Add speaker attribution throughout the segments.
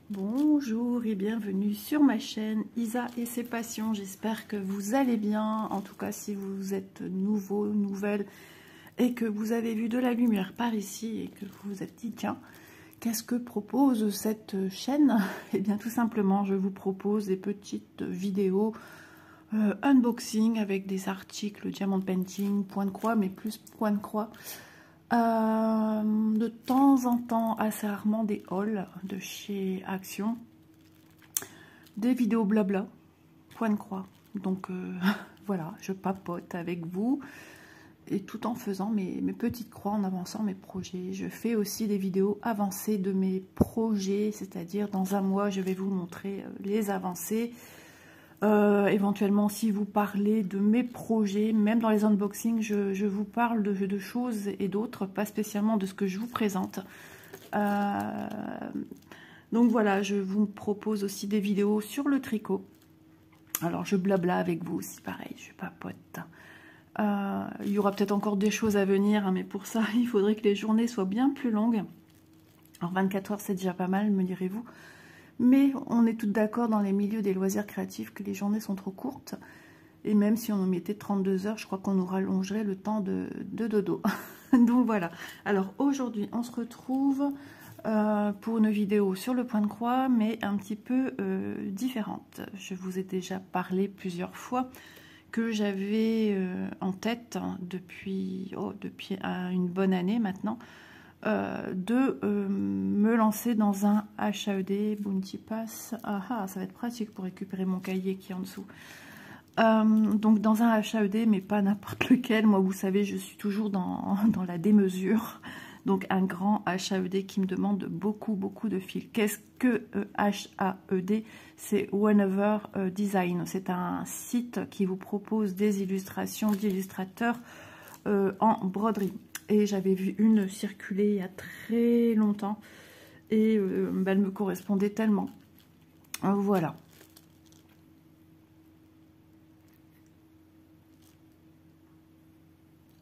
Speaker 1: Bonjour et bienvenue sur ma chaîne Isa et ses passions. J'espère que vous allez bien. En tout cas, si vous êtes nouveau, nouvelle et que vous avez vu de la lumière par ici et que vous vous êtes dit tiens, qu'est-ce que propose cette chaîne? Eh bien tout simplement, je vous propose des petites vidéos unboxing avec des articles diamond painting, point de croix, mais plus point de croix. De temps en temps, assez rarement, des hauls de chez Action, des vidéos blabla, point de croix. Donc voilà, je papote avec vous et tout en faisant mes petites croix, en avançant mes projets. Je fais aussi des vidéos avancées de mes projets, c'est-à-dire dans un mois, je vais vous montrer les avancées. Éventuellement, si vous parlez de mes projets, même dans les unboxings, je vous parle de choses et d'autres, pas spécialement de ce que je vous présente. Donc voilà, je vous propose aussi des vidéos sur le tricot. Alors je blabla avec vous aussi, pareil, je papote. Il y aura peut-être encore des choses à venir, hein, mais pour ça, il faudrait que les journées soient bien plus longues. Alors 24 heures, c'est déjà pas mal, me direz-vous. Mais on est toutes d'accord dans les milieux des loisirs créatifs que les journées sont trop courtes. Et même si on en mettait 32 heures, je crois qu'on nous rallongerait le temps de dodo. Donc voilà. Alors aujourd'hui, on se retrouve pour une vidéo sur le point de croix, mais un petit peu différente. Je vous ai déjà parlé plusieurs fois que j'avais en tête depuis une bonne année maintenant, de me lancer dans un HAED Bounty Pass. Ça va être pratique pour récupérer mon cahier qui est en dessous. Donc dans un HAED, mais pas n'importe lequel. Moi, vous savez, je suis toujours dans la démesure. Donc un grand HAED qui me demande beaucoup de fils. Qu'est-ce que HAED? C'est Whenever Design. C'est un site qui vous propose des illustrations d'illustrateurs en broderie. Et j'avais vu une circuler il y a très longtemps. Et elle me correspondait tellement. Voilà.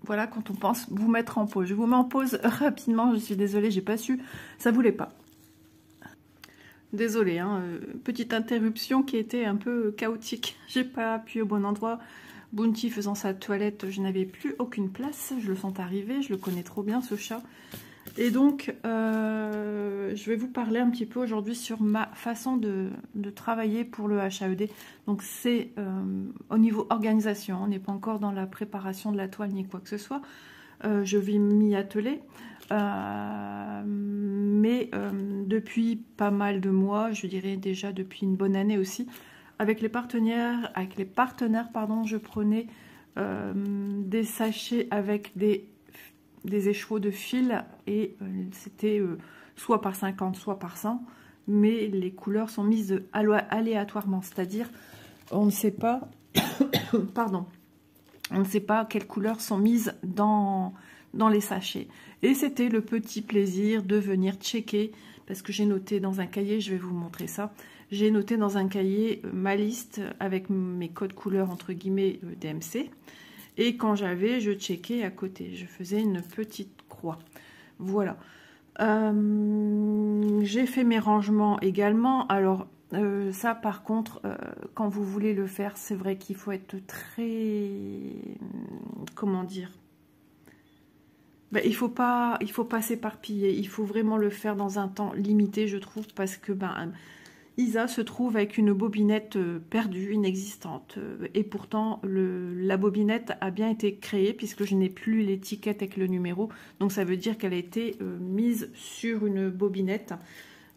Speaker 1: Voilà quand on pense vous mettre en pause. Je vous mets en pause rapidement. Je suis désolée, j'ai pas su. Ça voulait pas. Désolée, hein, petite interruption qui était un peu chaotique. J'ai pas appuyé au bon endroit. Bounty faisant sa toilette, je n'avais plus aucune place. Je le sens arriver, je le connais trop bien ce chat. Et donc, je vais vous parler un petit peu aujourd'hui sur ma façon de travailler pour le HAED. Donc c'est au niveau organisation, on n'est pas encore dans la préparation de la toile ni quoi que ce soit. Je vais m'y atteler. Mais depuis pas mal de mois, je dirais déjà depuis une bonne année aussi, avec les partenaires, pardon, je prenais des sachets avec des écheveaux de fil et c'était soit par 50, soit par 100, mais les couleurs sont mises aléatoirement, c'est-à-dire on ne sait pas, pardon, on ne sait pas quelles couleurs sont mises dans les sachets. Et c'était le petit plaisir de venir checker, parce que j'ai noté dans un cahier, je vais vous montrer ça, j'ai noté dans un cahier ma liste avec mes codes couleurs entre guillemets DMC. Et quand j'avais, je checkais à côté. Je faisais une petite croix. Voilà. J'ai fait mes rangements également. Alors, ça, par contre, quand vous voulez le faire, c'est vrai qu'il faut être très... Comment dire? Il faut pas s'éparpiller. Il faut vraiment le faire dans un temps limité, je trouve, parce que... Isa se trouve avec une bobinette perdue, inexistante. Et pourtant, la bobinette a bien été créée puisque je n'ai plus l'étiquette avec le numéro. Donc ça veut dire qu'elle a été mise sur une bobinette.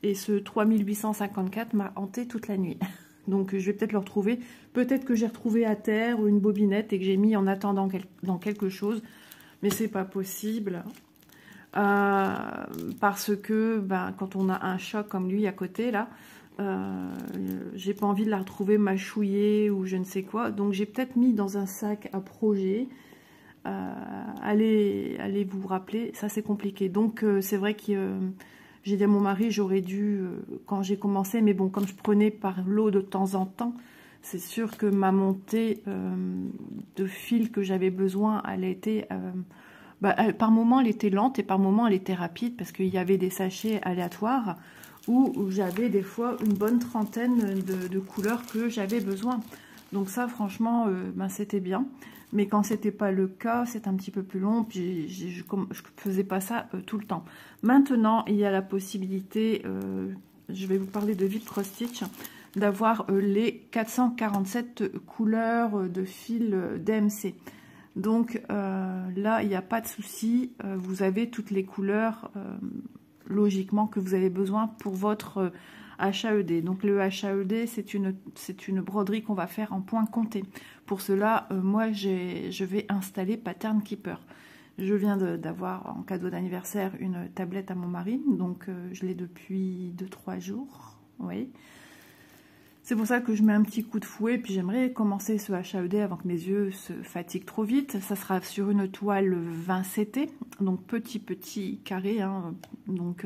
Speaker 1: Et ce 3854 m'a hanté toute la nuit. Donc je vais peut-être le retrouver. Peut-être que j'ai retrouvé à terre ou une bobinette et que j'ai mis en attendant dans quelque chose. Mais c'est pas possible. Parce que quand on a un chat comme lui à côté là, j'ai pas envie de la retrouver mâchouillée ou je ne sais quoi, donc j'ai peut-être mis dans un sac à projet. Allez vous rappeler, ça c'est compliqué. Donc c'est vrai que j'ai dit à mon mari, j'aurais dû quand j'ai commencé, mais bon, comme je prenais par lot de temps en temps, c'est sûr que ma montée de fil que j'avais besoin, elle était par moment elle était lente et par moment elle était rapide parce qu'il y avait des sachets aléatoires où j'avais des fois une bonne trentaine de couleurs que j'avais besoin. Donc ça, franchement, ben, c'était bien. Mais quand c'était pas le cas, c'est un petit peu plus long. Puis je faisais pas ça tout le temps. Maintenant, il y a la possibilité, je vais vous parler de Vilt Cross Stitch, d'avoir les 447 couleurs de fil DMC. Donc là, il n'y a pas de souci. Vous avez toutes les couleurs, logiquement, que vous avez besoin pour votre HAED. Donc le HAED, c'est une broderie qu'on va faire en point compté. Pour cela, moi, je vais installer Pattern Keeper. Je viens d'avoir en cadeau d'anniversaire une tablette à mon mari. Donc je l'ai depuis 2-3 jours. Oui. C'est pour ça que je mets un petit coup de fouet, puis j'aimerais commencer ce HAED avant que mes yeux se fatiguent trop vite. Ça sera sur une toile 20 CT, donc petit carré. Hein. Donc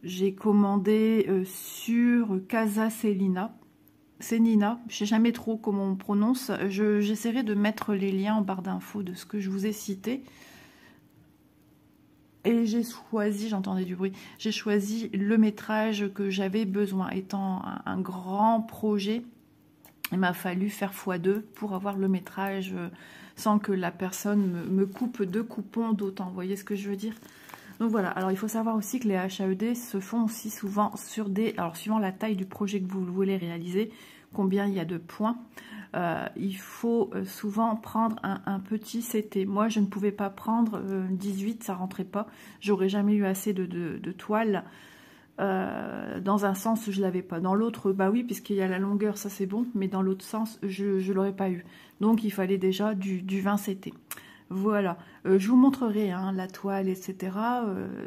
Speaker 1: j'ai commandé sur Casa Selina. C'est Nina, je ne sais jamais trop comment on prononce. J'essaierai de mettre les liens en barre d'infos de ce que je vous ai cité. Et j'ai choisi, j'entendais du bruit, j'ai choisi le métrage que j'avais besoin. Étant un grand projet, il m'a fallu faire x2 pour avoir le métrage sans que la personne me coupe 2 coupons d'autant. Vous voyez ce que je veux dire? Donc voilà, alors il faut savoir aussi que les HAED se font aussi souvent sur des... Alors suivant la taille du projet que vous voulez réaliser, combien il y a de points, il faut souvent prendre un petit CT. Moi, je ne pouvais pas prendre 18, ça rentrait pas. J'aurais jamais eu assez de toile. Dans un sens, je l'avais pas. Dans l'autre, bah oui, puisqu'il y a la longueur, ça c'est bon. Mais dans l'autre sens, je l'aurais pas eu. Donc, il fallait déjà du 20 CT. Voilà, je vous montrerai hein, la toile, etc.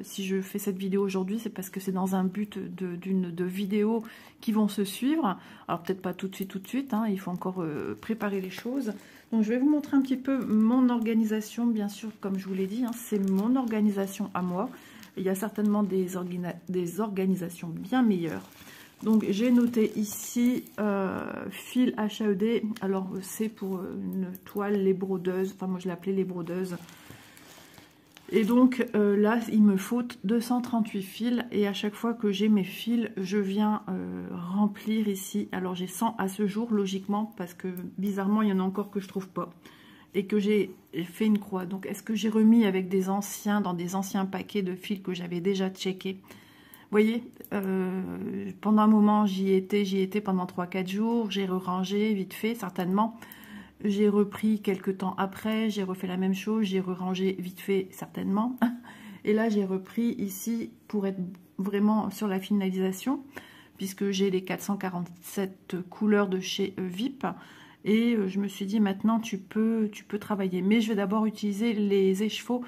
Speaker 1: Si je fais cette vidéo aujourd'hui, c'est parce que c'est dans un but de vidéos qui vont se suivre. Alors peut-être pas tout de suite, hein, il faut encore préparer les choses. Donc je vais vous montrer un petit peu mon organisation, bien sûr, comme je vous l'ai dit, hein, c'est mon organisation à moi. Il y a certainement des organisations bien meilleures. Donc j'ai noté ici fil HAED, alors c'est pour une toile les brodeuses, enfin moi je l'appelais les brodeuses. Et donc là il me faut 238 fils et à chaque fois que j'ai mes fils je viens remplir ici. Alors j'ai 100 à ce jour logiquement parce que bizarrement il y en a encore que je trouve pas et que j'ai fait une croix. Donc est-ce que j'ai remis avec des anciens, dans des anciens paquets de fils que j'avais déjà checkés? Vous voyez, pendant un moment, j'y étais pendant 3-4 jours, j'ai rangé vite fait, certainement. J'ai repris quelques temps après, j'ai refait la même chose, j'ai rangé vite fait, certainement. Et là, j'ai repris ici pour être vraiment sur la finalisation, puisque j'ai les 447 couleurs de chez VIP. Et je me suis dit, maintenant, tu peux travailler. Mais je vais d'abord utiliser les écheveaux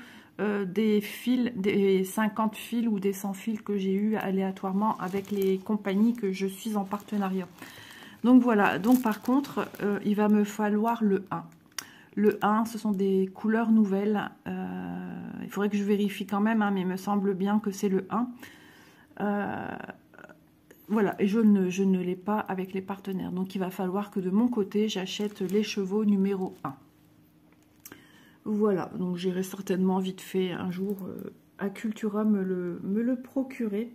Speaker 1: des fils, des 50 fils ou des 100 fils que j'ai eu aléatoirement avec les compagnies que je suis en partenariat. Donc voilà, donc par contre, il va me falloir le 1. Le 1, ce sont des couleurs nouvelles. Il faudrait que je vérifie quand même, hein, mais il me semble bien que c'est le 1. Voilà, et je ne l'ai pas avec les partenaires. Donc il va falloir que de mon côté, j'achète l'écheveau numéro 1. Voilà, donc j'irai certainement vite fait un jour à Cultura me le procurer.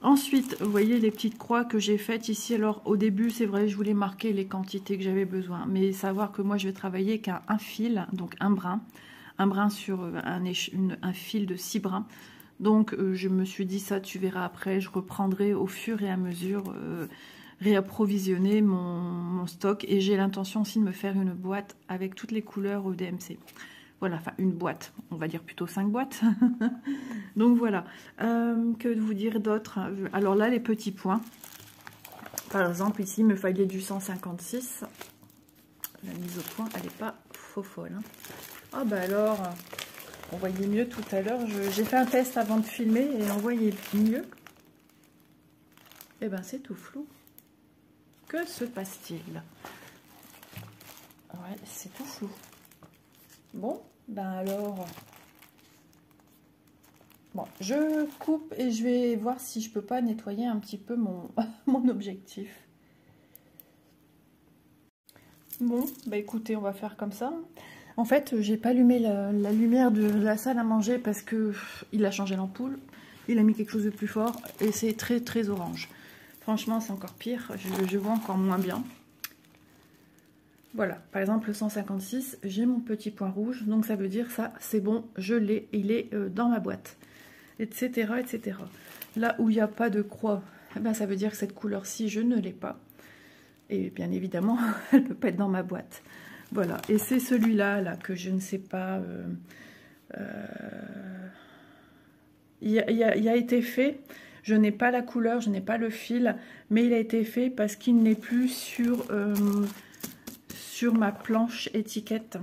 Speaker 1: Ensuite, vous voyez les petites croix que j'ai faites ici. Alors au début, c'est vrai, je voulais marquer les quantités que j'avais besoin. Mais savoir que moi, je vais travailler qu'un fil, donc un brin sur un fil de 6 brins. Donc je me suis dit ça, tu verras après, je reprendrai au fur et à mesure... réapprovisionner mon stock et j'ai l'intention aussi de me faire une boîte avec toutes les couleurs au DMC. Voilà, enfin une boîte, on va dire plutôt 5 boîtes. Donc voilà, que vous dire d'autre? Alors là, les petits points. Par exemple, ici, il me fallait du 156. La mise au point, elle n'est pas faux folle. Hein. Ah bah alors, on voyait mieux tout à l'heure. J'ai fait un test avant de filmer et on voyait mieux. Eh ben c'est tout flou. Que se passe-t-il? Ouais, c'est tout flou. Bon, ben alors... Bon, je coupe et je vais voir si je peux pas nettoyer un petit peu mon, mon objectif. Bon, bah écoutez, on va faire comme ça. En fait, j'ai pas allumé la lumière de la salle à manger parce que il a changé l'ampoule. Il a mis quelque chose de plus fort et c'est très très orange. Franchement, c'est encore pire. Je vois encore moins bien. Voilà, par exemple le 156, j'ai mon petit point rouge, donc ça veut dire ça, c'est bon, je l'ai, il est dans ma boîte, etc., etc. Là où il n'y a pas de croix, eh ben, ça veut dire que cette couleur-ci, je ne l'ai pas. Et bien évidemment, elle ne peut pas être dans ma boîte. Voilà, et c'est celui-là là, que je ne sais pas... il a été fait, je n'ai pas la couleur, je n'ai pas le fil, mais il a été fait parce qu'il n'est plus sur ma planche étiquette.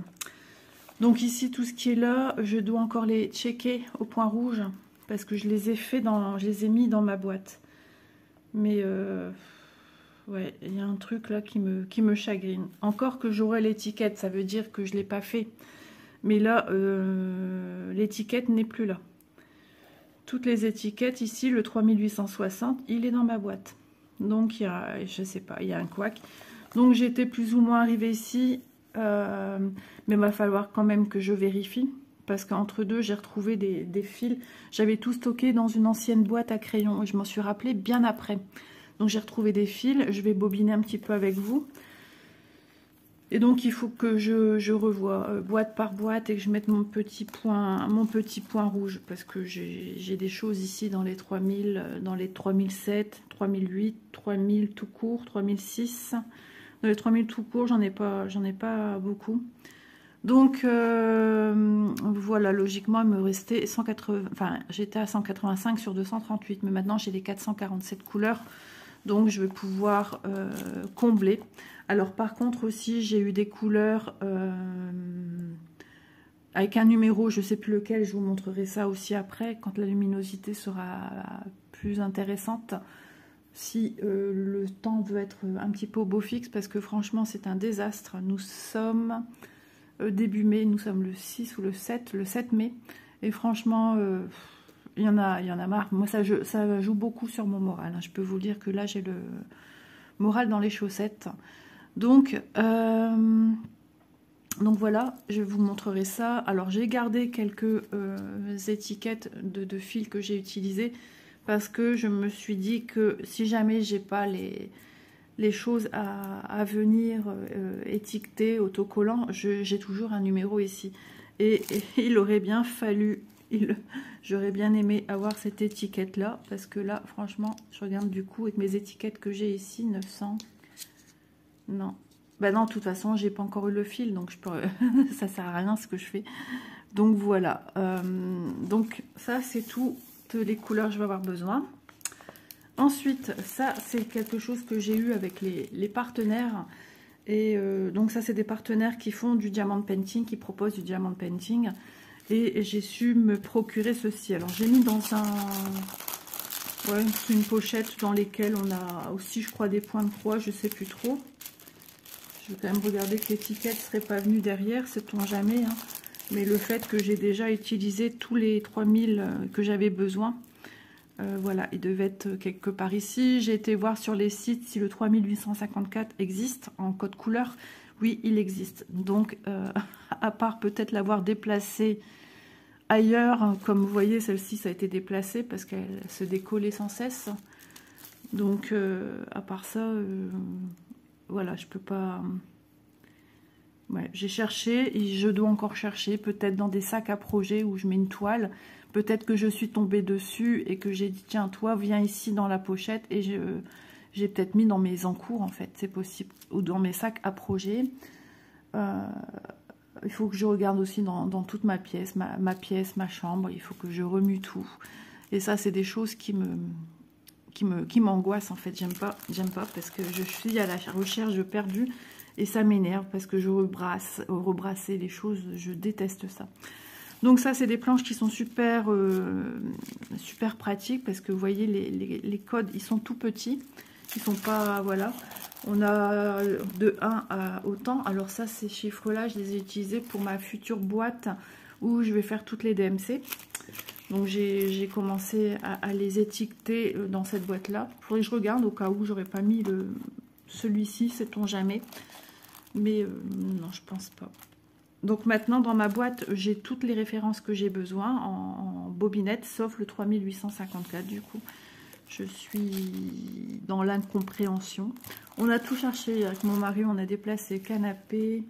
Speaker 1: Donc ici, tout ce qui est là, je dois encore les checker au point rouge parce que je les ai fait je les ai mis dans ma boîte. Mais ouais, il y a un truc là qui me chagrine. Encore que j'aurai l'étiquette, ça veut dire que je l'ai pas fait. Mais là, l'étiquette n'est plus là. Toutes les étiquettes ici, le 3860, il est dans ma boîte. Donc il y a, je sais pas, il y a un couac. Donc j'étais plus ou moins arrivée ici, mais il va falloir quand même que je vérifie, parce qu'entre deux j'ai retrouvé des fils. J'avais tout stocké dans une ancienne boîte à crayons, et je m'en suis rappelé bien après. Donc j'ai retrouvé des fils, je vais bobiner un petit peu avec vous. Et donc il faut que je revoie boîte par boîte et que je mette mon petit point rouge, parce que j'ai des choses ici dans les 3000, dans les 3007, 3008, 3000 tout court, 3006... Dans les 3000 tout court, j'en ai pas beaucoup. Donc, voilà, logiquement, il me restait 180... Enfin, j'étais à 185 sur 238, mais maintenant, j'ai les 447 couleurs. Donc, je vais pouvoir combler. Alors, par contre, aussi, j'ai eu des couleurs avec un numéro, je ne sais plus lequel, je vous montrerai ça aussi après, quand la luminosité sera plus intéressante. Si le temps veut être un petit peu au beau fixe, parce que franchement c'est un désastre. Nous sommes début mai, nous sommes le 6 ou le 7 mai, et franchement il y en a marre. Moi ça joue beaucoup sur mon moral, hein. Je peux vous dire que là j'ai le moral dans les chaussettes. Donc voilà, je vous montrerai ça. Alors j'ai gardé quelques étiquettes de fils que j'ai utilisées, parce que je me suis dit que si jamais j'ai pas les choses à venir étiquetées, autocollants, j'ai toujours un numéro ici. Et il aurait bien fallu, j'aurais bien aimé avoir cette étiquette là, parce que là, franchement, je regarde du coup avec mes étiquettes que j'ai ici, 900, non. Ben non, de toute façon, j'ai pas encore eu le fil, donc je peux, ça sert à rien ce que je fais. Donc voilà, donc ça c'est tout. Les couleurs je vais avoir besoin. Ensuite, ça c'est quelque chose que j'ai eu avec les partenaires, et donc ça c'est des partenaires qui font du diamond painting, qui proposent du diamond painting, et j'ai su me procurer ceci. Alors j'ai mis dans une pochette dans lesquelles on a aussi, je crois, des points de croix, je sais plus trop. Je vais quand même regarder que l'étiquette serait pas venue derrière, sait-on jamais, hein. Mais le fait que j'ai déjà utilisé tous les 3000 que j'avais besoin, voilà, il devait être quelque part ici. J'ai été voir sur les sites si le 3854 existe en code couleur. Oui, il existe. Donc, à part peut-être l'avoir déplacé ailleurs, comme vous voyez, celle-ci, ça a été déplacée parce qu'elle se décollait sans cesse. Donc, à part ça, voilà, je peux pas... Ouais, j'ai cherché et je dois encore chercher, peut-être dans des sacs à projet où je mets une toile. Peut-être que je suis tombée dessus et que j'ai dit tiens, toi viens ici dans la pochette, et j'ai peut-être mis dans mes encours, en fait, c'est possible, ou dans mes sacs à projet. Il faut que je regarde aussi dans toute ma pièce, ma chambre, il faut que je remue tout. Et ça, c'est des choses qui m'angoissent, en fait. J'aime pas parce que je suis à la recherche perdue. Et ça m'énerve parce que je rebrasser les choses, je déteste ça. Donc ça, c'est des planches qui sont super pratiques, parce que vous voyez, les codes, ils sont tout petits. Ils sont pas, voilà. On a de 1 à autant. Alors ça, ces chiffres-là, je les ai utilisés pour ma future boîte où je vais faire toutes les DMC. Donc j'ai commencé à les étiqueter dans cette boîte-là. Il faudrait que je regarde au cas où j'aurais pas mis celui-ci, sait-on jamais. Mais non, je pense pas. Donc maintenant dans ma boîte j'ai toutes les références que j'ai besoin en bobinette, sauf le 3854. Du coup je suis dans l'incompréhension. On a tout cherché avec mon mari, on a déplacé canapé,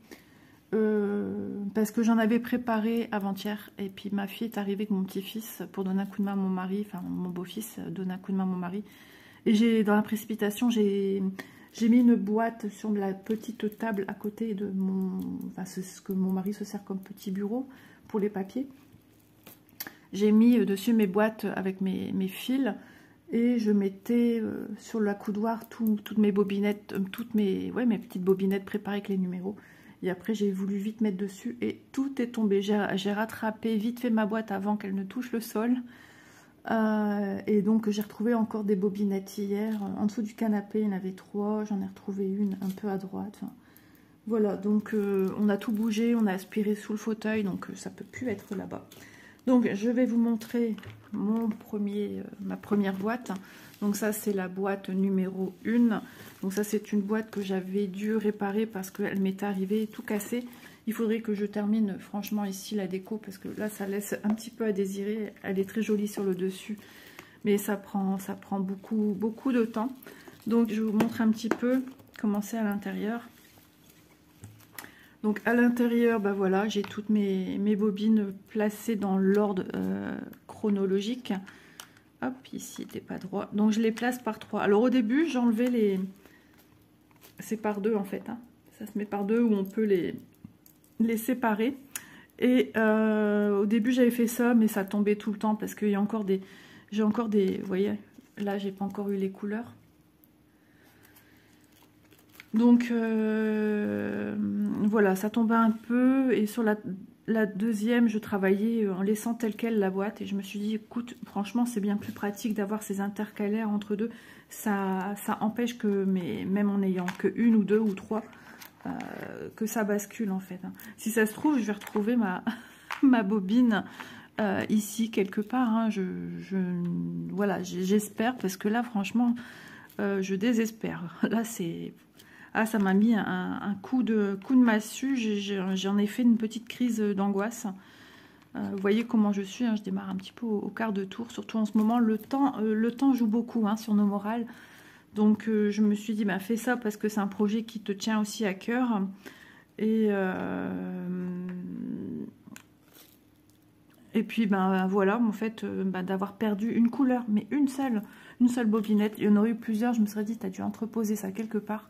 Speaker 1: parce que j'en avais préparé avant-hier, et puis ma fille est arrivée avec mon petit-fils pour donner un coup de main à mon mari, enfin mon beau-fils donner un coup de main à mon mari, et dans la précipitation j'ai mis une boîte sur la petite table à côté de enfin ce que mon mari se sert comme petit bureau pour les papiers. J'ai mis dessus mes boîtes avec mes fils, et je mettais sur le coudoir toutes mes bobinettes, toutes mes petites bobinettes préparées avec les numéros. Et après, j'ai voulu vite mettre dessus et tout est tombé. J'ai rattrapé vite fait ma boîte avant qu'elle ne touche le sol. Et donc, j'ai retrouvé encore des bobinettes hier. En dessous du canapé, il y en avait 3. J'en ai retrouvé une un peu à droite. Enfin, voilà, donc on a tout bougé, on a aspiré sous le fauteuil. Donc, ça ne peut plus être là-bas. Donc, je vais vous montrer ma première boîte. Donc ça, c'est la boîte numéro 1. Donc ça, c'est une boîte que j'avais dû réparer parce qu'elle m'est arrivée tout cassée. Il faudrait que je termine franchement ici la déco parce que là, ça laisse un petit peu à désirer. Elle est très jolie sur le dessus, mais ça prend beaucoup de temps. Donc je vous montre un petit peu comment c'est à l'intérieur. Donc à l'intérieur, bah voilà, j'ai toutes mes bobines placées dans l'ordre chronologique. Hop, ici, t'es pas droit. Donc, je les place par 3. Alors, au début, j'enlevais les... C'est par 2, en fait. Hein. Ça se met par 2 où on peut les séparer. Et au début, j'avais fait ça, mais ça tombait tout le temps parce qu'il y a encore des... J'ai encore des... Vous voyez, là, j'ai pas encore eu les couleurs. Donc, voilà, ça tombait un peu. Et sur la deuxième, je travaillais en laissant telle quelle la boîte. Et je me suis dit, écoute, franchement, c'est bien plus pratique d'avoir ces intercalaires entre deux. Ça empêche que, même en ayant que 1 ou 2 ou 3, que ça bascule en fait. Hein. Si ça se trouve, je vais retrouver ma bobine ici quelque part. Hein. Voilà, j'espère parce que là, franchement, je désespère. Là, c'est... Ah, ça m'a mis un coup de massue. J'en ai fait une petite crise d'angoisse. Vous voyez comment je suis. Hein, je démarre un petit peu au quart de tour. Surtout en ce moment, le temps joue beaucoup hein, sur nos morales. Donc, je me suis dit, bah, fais ça parce que c'est un projet qui te tient aussi à cœur. Et puis, ben voilà, en fait, d'avoir perdu une couleur, mais une seule bobinette. Il y en aurait eu plusieurs. Je me serais dit, tu as dû entreposer ça quelque part.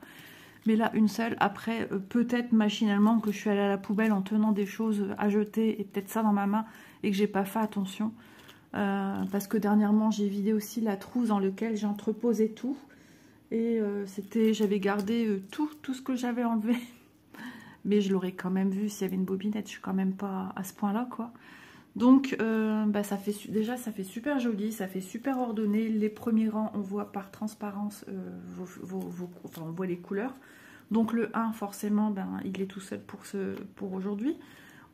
Speaker 1: Mais là, une seule. Après, peut-être machinalement que je suis allée à la poubelle en tenant des choses à jeter et peut-être ça dans ma main et que j'ai pas fait attention. Parce que dernièrement, j'ai vidé aussi la trousse dans laquelle j'entreposais tout. Et j'avais gardé tout ce que j'avais enlevé. Mais je l'aurais quand même vu s'il y avait une bobinette. Je suis quand même pas à ce point-là, quoi. Donc, ça fait super joli, ça fait super ordonné. Les premiers rangs, on voit par transparence, enfin, on voit les couleurs. Donc le 1, forcément, il est tout seul pour aujourd'hui.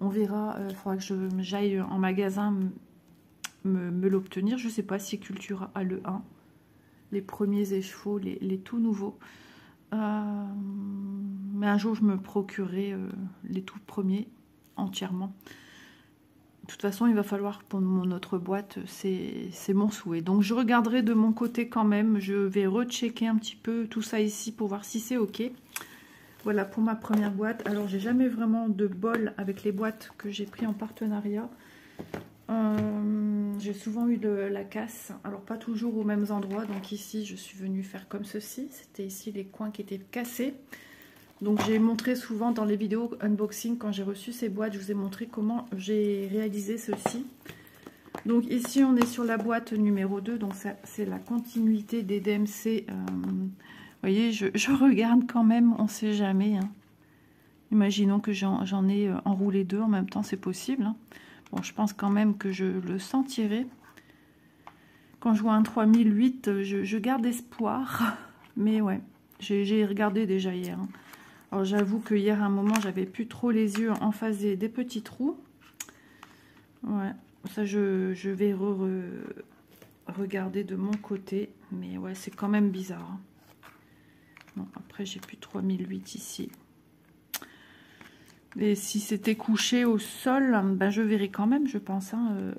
Speaker 1: On verra, il faudra que j'aille en magasin me l'obtenir. Je ne sais pas si Cultura a le 1, les premiers écheveaux, les tout nouveaux. Mais un jour, je me procurerai les tout premiers entièrement. De toute façon, il va falloir pour mon autre boîte, c'est mon souhait. Donc, je regarderai de mon côté quand même. Je vais rechecker un petit peu tout ça ici pour voir si c'est OK. Voilà pour ma première boîte. Alors, j'ai jamais vraiment de bol avec les boîtes que j'ai pris en partenariat. J'ai souvent eu de la casse. Alors, pas toujours aux mêmes endroits. Donc, ici, je suis venue faire comme ceci. C'était ici les coins qui étaient cassés. Donc j'ai montré souvent dans les vidéos unboxing, quand j'ai reçu ces boîtes, je vous ai montré comment j'ai réalisé ceci. Donc ici on est sur la boîte numéro 2, donc c'est la continuité des DMC. Vous voyez, je regarde quand même, on ne sait jamais. Hein. Imaginons que j'en ai enroulé 2 en même temps, c'est possible. Hein. Bon, je pense quand même que je le sentirai. Quand je vois un 3008, je garde espoir. Mais ouais, j'ai regardé déjà hier. Hein. Alors j'avoue que hier à un moment j'avais plus trop les yeux en face des petits trous. Ouais, ça je vais regarder de mon côté. Mais ouais, c'est quand même bizarre. Hein. Bon, après j'ai plus 3008 ici. Et si c'était couché au sol, ben je verrai quand même, je pense. Hein,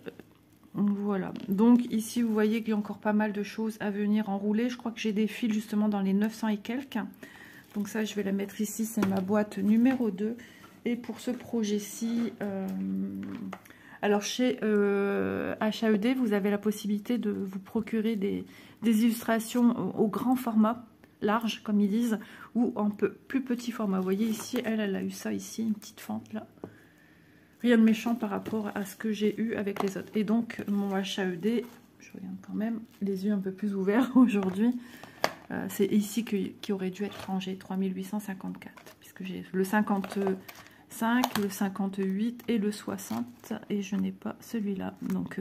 Speaker 1: voilà. Donc ici, vous voyez qu'il y a encore pas mal de choses à venir enrouler. Je crois que j'ai des fils justement dans les 900 et quelques. Donc ça, je vais la mettre ici. C'est ma boîte numéro 2. Et pour ce projet-ci, alors chez HAED, vous avez la possibilité de vous procurer des illustrations au grand format, large comme ils disent, ou en plus petit format. Vous voyez ici, elle a eu ça ici, une petite fente là. Rien de méchant par rapport à ce que j'ai eu avec les autres. Et donc mon HAED, je regarde quand même, les yeux un peu plus ouverts aujourd'hui. C'est ici qui aurait dû être rangé, 3854, puisque j'ai le 55, le 58 et le 60, et je n'ai pas celui-là. Donc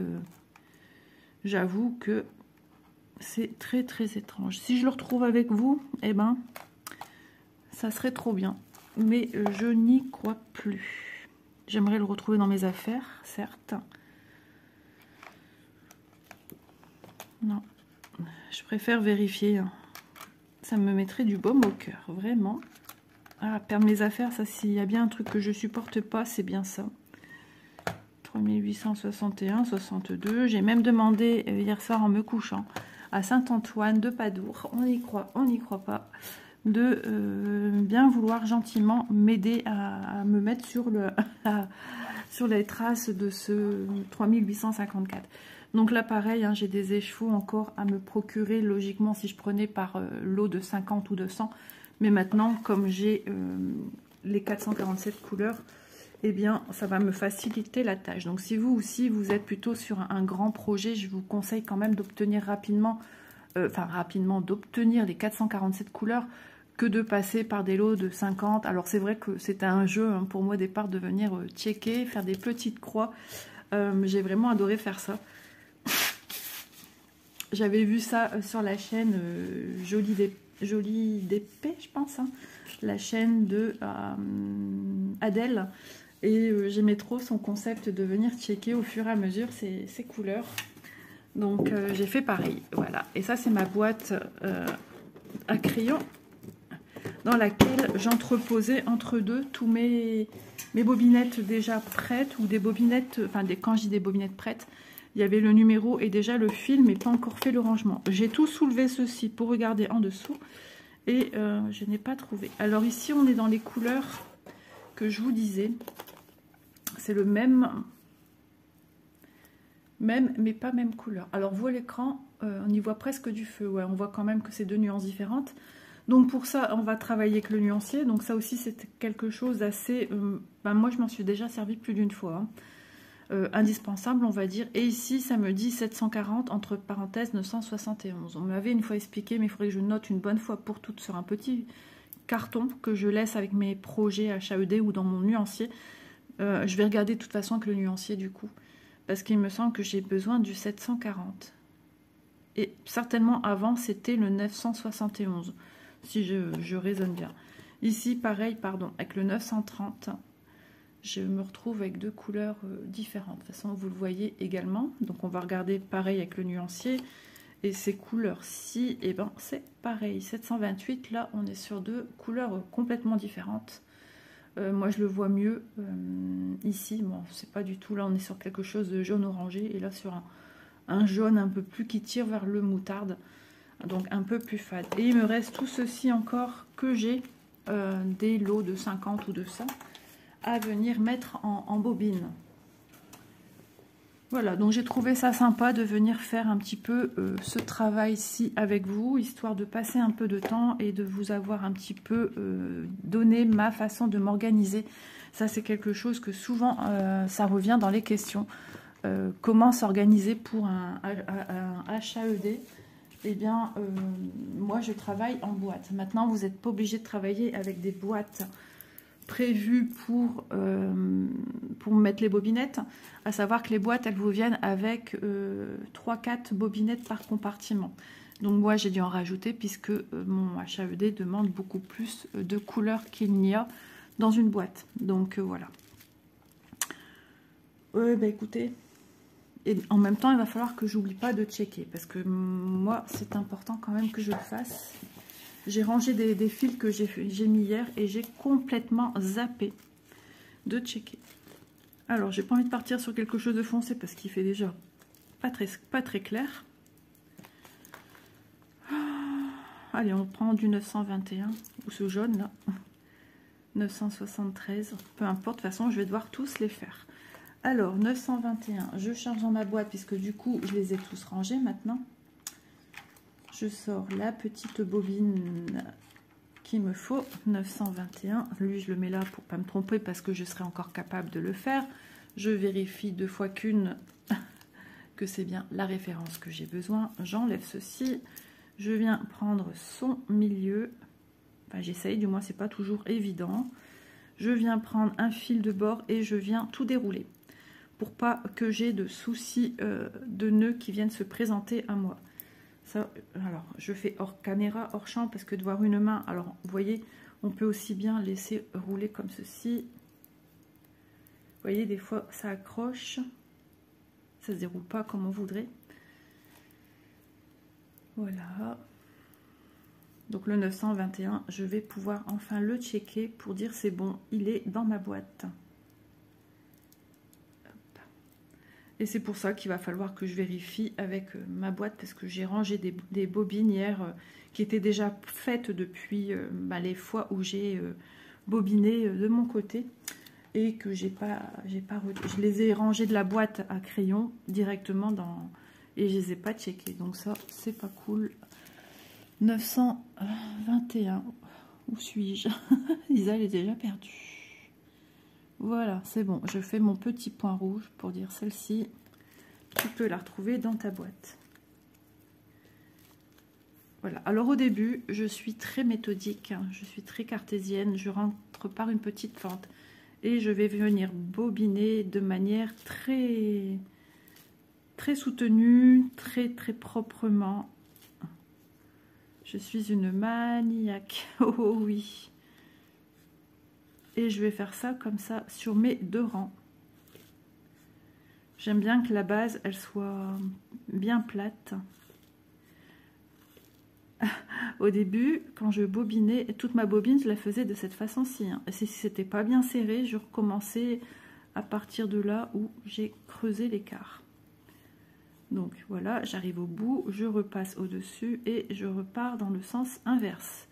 Speaker 1: j'avoue que c'est très très étrange. Si je le retrouve avec vous, eh ben, ça serait trop bien. Mais je n'y crois plus. J'aimerais le retrouver dans mes affaires, certes. Non, je préfère vérifier. Ça me mettrait du baume au cœur, vraiment. Ah, perdre mes affaires, ça, s'il y a bien un truc que je supporte pas, c'est bien ça. 3861, 62. J'ai même demandé hier soir en me couchant à Saint-Antoine de Padoue, on y croit pas, de bien vouloir gentiment m'aider à me mettre sur les traces de ce 3854. Donc là pareil, hein, j'ai des échevaux encore à me procurer logiquement si je prenais par lot de 50 ou de 100. Mais maintenant, comme j'ai les 447 couleurs, eh bien, ça va me faciliter la tâche. Donc, si vous aussi, vous êtes plutôt sur un grand projet, je vous conseille quand même d'obtenir rapidement, d'obtenir les 447 couleurs que de passer par des lots de 50. Alors, c'est vrai que c'était un jeu hein, pour moi au départ de venir checker, faire des petites croix. J'ai vraiment adoré faire ça. J'avais vu ça sur la chaîne Jolie d'épée, je pense, hein, la chaîne de Adèle. Et j'aimais trop son concept de venir checker au fur et à mesure ses couleurs. Donc j'ai fait pareil, voilà. Et ça c'est ma boîte à crayons dans laquelle j'entreposais entre deux tous mes bobinettes déjà prêtes, ou des bobinettes, enfin quand je dis des bobinettes prêtes, il y avait le numéro et déjà le fil, mais pas encore fait le rangement. J'ai tout soulevé ceci pour regarder en dessous et je n'ai pas trouvé. Alors ici on est dans les couleurs que je vous disais. C'est le même mais pas même couleur. Alors vous à l'écran, on y voit presque du feu. Ouais, on voit quand même que c'est deux nuances différentes. Donc pour ça, on va travailler avec le nuancier. Donc ça aussi, c'est quelque chose d'assez... moi, je m'en suis déjà servi plus d'une fois. Hein. Indispensable, on va dire. Et ici, ça me dit 740, entre parenthèses, 971. On m'avait une fois expliqué, mais il faudrait que je note une bonne fois pour toutes sur un petit carton que je laisse avec mes projets HAED ou dans mon nuancier. Je vais regarder de toute façon avec le nuancier du coup. Parce qu'il me semble que j'ai besoin du 740. Et certainement avant, c'était le 971. Si je raisonne bien. Ici, pareil, pardon, avec le 930, je me retrouve avec deux couleurs différentes. De toute façon, vous le voyez également. Donc, on va regarder pareil avec le nuancier. Et ces couleurs-ci, eh ben, c'est pareil. 728, là, on est sur deux couleurs complètement différentes. Moi, je le vois mieux ici. Bon, c'est pas du tout. Là, on est sur quelque chose de jaune-orangé. Et là, sur un jaune un peu plus qui tire vers le moutarde. Donc un peu plus fade. Et il me reste tout ceci encore que j'ai des lots de 50 ou de 100 à venir mettre en bobine. Voilà, donc j'ai trouvé ça sympa de venir faire un petit peu ce travail-ci avec vous, histoire de passer un peu de temps et de vous avoir un petit peu donné ma façon de m'organiser. Ça, c'est quelque chose que souvent, ça revient dans les questions. Comment s'organiser pour un HAED? Eh bien, moi, je travaille en boîte. Maintenant, vous n'êtes pas obligé de travailler avec des boîtes prévues pour mettre les bobinettes. À savoir que les boîtes, elles vous viennent avec 3-4 bobinettes par compartiment. Donc, moi, j'ai dû en rajouter puisque mon HAED demande beaucoup plus de couleurs qu'il n'y a dans une boîte. Donc, voilà. Bah, écoutez... Et en même temps, il va falloir que j'oublie pas de checker. Parce que moi, c'est important quand même que je le fasse. J'ai rangé des fils que j'ai mis hier et j'ai complètement zappé. de checker. Alors, j'ai pas envie de partir sur quelque chose de foncé parce qu'il fait déjà pas très clair. Allez, on prend du 921 ou ce jaune là. 973, peu importe, de toute façon, je vais devoir tous les faire. Alors, 921, je charge dans ma boîte puisque du coup, je les ai tous rangés maintenant. Je sors la petite bobine qu'il me faut, 921. Lui, je le mets là pour pas me tromper parce que je serai encore capable de le faire. Je vérifie 2 fois qu'une que c'est bien la référence que j'ai besoin. J'enlève ceci. Je viens prendre son milieu. Enfin, j'essaye, du moins, c'est pas toujours évident. Je viens prendre un fil de bord et je viens tout dérouler pour pas que j'ai de soucis de nœuds qui viennent se présenter à moi. Ça, alors, je fais hors caméra, hors champ, parce que de voir une main, alors, vous voyez, on peut aussi bien laisser rouler comme ceci. Vous voyez, des fois, ça accroche. Ça se déroule pas comme on voudrait. Voilà. Donc, le 921, je vais pouvoir enfin le checker pour dire c'est bon, il est dans ma boîte. Et c'est pour ça qu'il va falloir que je vérifie avec ma boîte parce que j'ai rangé des bobines hier qui étaient déjà faites depuis les fois où j'ai bobiné de mon côté et que je les ai rangées de la boîte à crayon directement dans et je les ai pas checkées. Donc ça, c'est pas cool. 921. Où suis-je? Lisa, elle est déjà perdue. Voilà, c'est bon. Je fais mon petit point rouge pour dire celle-ci. Tu peux la retrouver dans ta boîte. Voilà. Alors au début, je suis très méthodique. Je suis très cartésienne. Je rentre par une petite fente. Et je vais venir bobiner de manière très soutenue, très proprement. Je suis une maniaque. Oh oui. Et je vais faire ça comme ça sur mes 2 rangs. J'aime bien que la base, elle soit bien plate. Au début, quand je bobinais, toute ma bobine, je la faisais de cette façon-ci. Hein. Et si c'était pas bien serré, je recommençais à partir de là où j'ai creusé l'écart. Donc voilà, j'arrive au bout, je repasse au-dessus et je repars dans le sens inverse.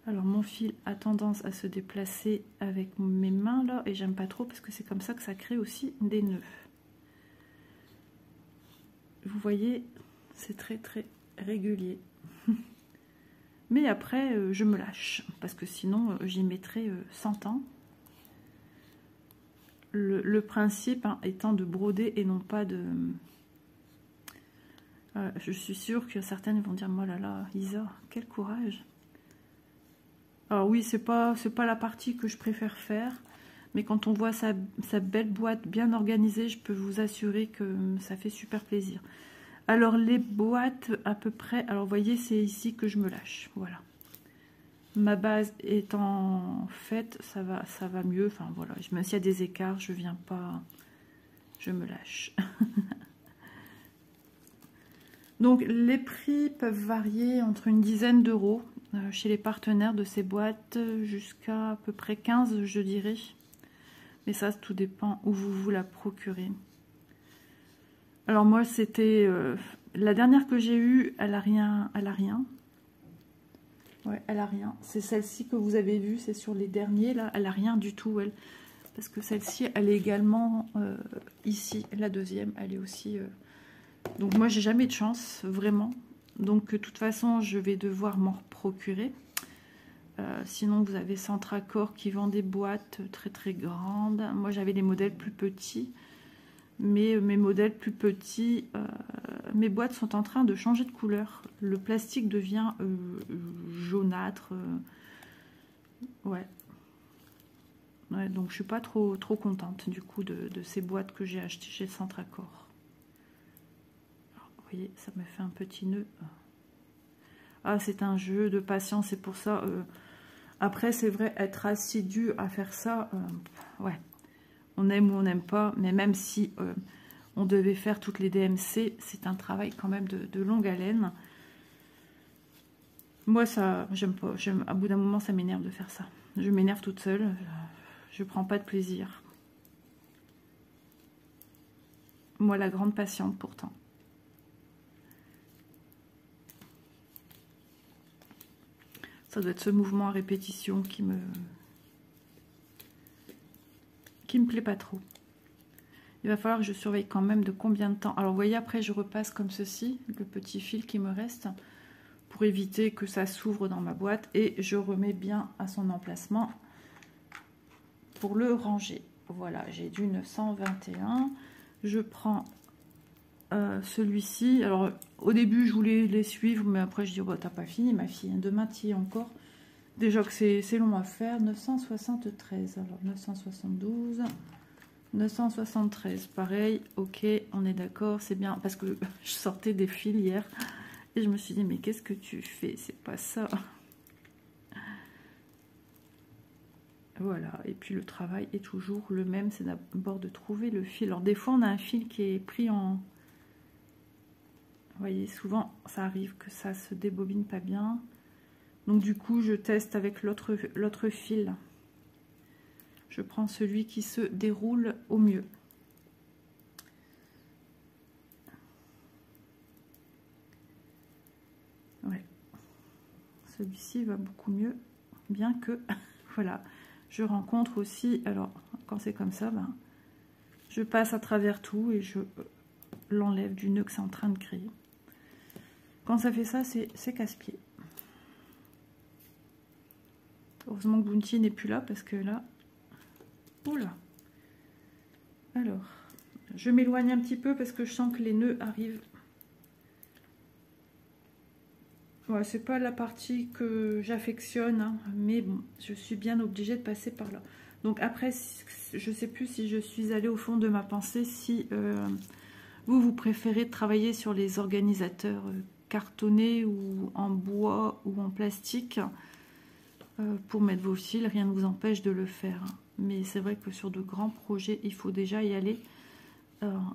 Speaker 1: Alors mon fil a tendance à se déplacer avec mes mains là et j'aime pas trop parce que c'est comme ça que ça crée aussi des nœuds. Vous voyez, c'est très régulier. Mais après, je me lâche parce que sinon j'y mettrai 100 ans. Le principe étant de broder et non pas de... je suis sûre que certaines vont dire, oh là là, Isa, quel courage. Alors oui, c'est pas la partie que je préfère faire, mais quand on voit sa belle boîte bien organisée, je peux vous assurer que ça fait super plaisir. Alors les boîtes à peu près, alors vous voyez, c'est ici que je me lâche, voilà. Ma base étant faite, ça va mieux, enfin voilà, même s'il y a des écarts, je viens pas, je me lâche. Donc les prix peuvent varier entre une dizaine d'euros chez les partenaires de ces boîtes jusqu'à à peu près 15, je dirais. Mais ça, tout dépend où vous la procurez. Alors moi, c'était la dernière que j'ai eue, elle a rien. Ouais, elle a rien. C'est celle-ci que vous avez vue, c'est sur les derniers là, elle a rien du tout elle. Parce que celle-ci, elle est également ici. La deuxième, elle est aussi. Donc moi, j'ai jamais de chance, vraiment. Donc de toute façon, je vais devoir m'en procurer. Sinon, vous avez Centracor qui vend des boîtes très grandes. Moi, j'avais des modèles plus petits. Mais mes modèles plus petits, mes boîtes sont en train de changer de couleur. Le plastique devient jaunâtre. Ouais, donc je suis pas trop contente du coup de ces boîtes que j'ai achetées chez Centracor. Alors, vous voyez, ça me fait un petit nœud. Ah, c'est un jeu de patience, c'est pour ça. Après, c'est vrai, être assidu à faire ça, ouais. On aime ou on n'aime pas, mais même si on devait faire toutes les DMC, c'est un travail quand même de longue haleine. Moi, ça, j'aime pas. À bout d'un moment, ça m'énerve de faire ça. Je m'énerve toute seule. je prends pas de plaisir. Moi, la grande patiente, pourtant. Ça doit être ce mouvement à répétition qui me plaît pas trop. Il va falloir que je surveille quand même de combien de temps. Alors, vous voyez, après, je repasse comme ceci, le petit fil qui me reste, pour éviter que ça s'ouvre dans ma boîte. Et je remets bien à son emplacement pour le ranger. Voilà, j'ai du 921. Je prends celui-ci. Alors, au début, je voulais les suivre, mais après, je dis, oh, t'as pas fini, ma fille. Demain, tu y es encore. Déjà que c'est long à faire. 973. Alors, 972. 973. Pareil. Ok, on est d'accord. C'est bien. Parce que je sortais des fils hier. Et je me suis dit, mais qu'est-ce que tu fais? C'est pas ça. Voilà, et puis le travail est toujours le même, c'est d'abord de trouver le fil. Alors des fois on a un fil qui est pris en... Vous voyez, souvent ça arrive que ça se débobine pas bien. Donc du coup je teste avec l'autre fil. Je prends celui qui se déroule au mieux. Ouais, celui-ci va beaucoup mieux, bien que... voilà. Je rencontre aussi, alors quand c'est comme ça, ben, je passe à travers tout et je l'enlève du nœud que c'est en train de créer. Quand ça fait ça, c'est casse-pied. Heureusement que Bounty n'est plus là parce que là... Oula. Alors, je m'éloigne un petit peu parce que je sens que les nœuds arrivent. Ouais, c'est pas la partie que j'affectionne, hein, mais bon, je suis bien obligée de passer par là. Donc après, je sais plus si je suis allée au fond de ma pensée, si vous préférez travailler sur les organisateurs cartonnés ou en bois ou en plastique pour mettre vos fils, rien ne vous empêche de le faire. Hein. Mais c'est vrai que sur de grands projets, il faut déjà y aller.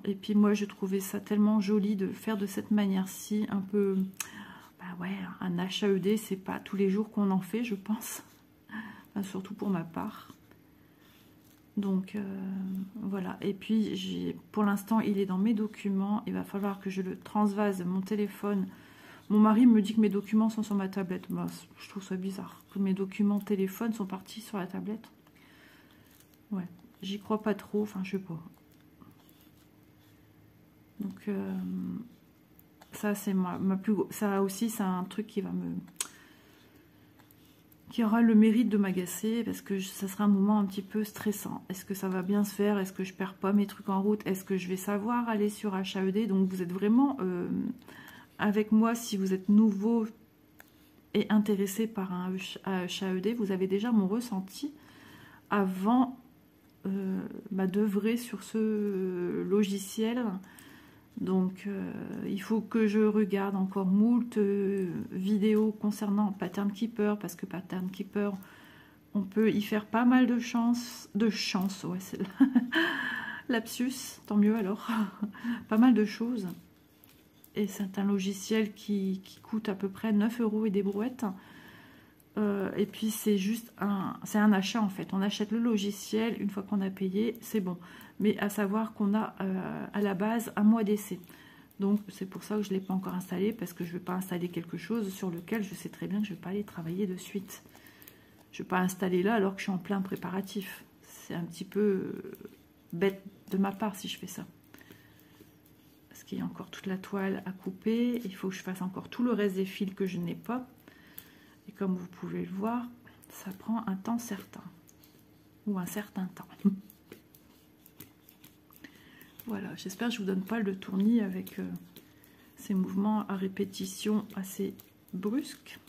Speaker 1: Et puis moi, je trouvais ça tellement joli de faire de cette manière-ci, un peu... Bah ouais, un HAED, c'est pas tous les jours qu'on en fait, je pense. Enfin, surtout pour ma part. Donc, voilà. Et puis, pour l'instant, il est dans mes documents. Il va falloir que je le transvase mon téléphone. Mon mari me dit que mes documents sont sur ma tablette. Bah, je trouve ça bizarre. Que mes documents téléphone sont partis sur la tablette. Ouais, j'y crois pas trop. Enfin, je sais pas. Donc... ça c'est ma plus ça aussi c'est un truc qui aura le mérite de m'agacer parce que ça sera un moment un petit peu stressant. Est-ce que ça va bien se faire? Est-ce que je perds pas mes trucs en route? Est-ce que je vais savoir aller sur HAED? Donc vous êtes vraiment avec moi si vous êtes nouveau et intéressé par un HAED. Vous avez déjà mon ressenti avant d'œuvrer sur ce logiciel. Donc, il faut que je regarde encore moult vidéos concernant Pattern Keeper, parce que Pattern Keeper, on peut y faire pas mal de chance, ouais, c'est lapsus, tant mieux alors, pas mal de choses. Et c'est un logiciel qui coûte à peu près 9 € et des brouettes. Et puis c'est juste c'est un achat en fait. On achète le logiciel, une fois qu'on a payé, c'est bon. Mais à savoir qu'on a à la base un mois d'essai. Donc c'est pour ça que je ne l'ai pas encore installé, parce que je ne veux pas installer quelque chose sur lequel je sais très bien que je ne vais pas aller travailler de suite. Je ne vais pas installer là alors que je suis en plein préparatif. C'est un petit peu bête de ma part si je fais ça. Parce qu'il y a encore toute la toile à couper. Il faut que je fasse encore tout le reste des fils que je n'ai pas. Et comme vous pouvez le voir, ça prend un temps certain. Ou un certain temps. Voilà, j'espère que je ne vous donne pas le tournis avec ces mouvements à répétition assez brusques.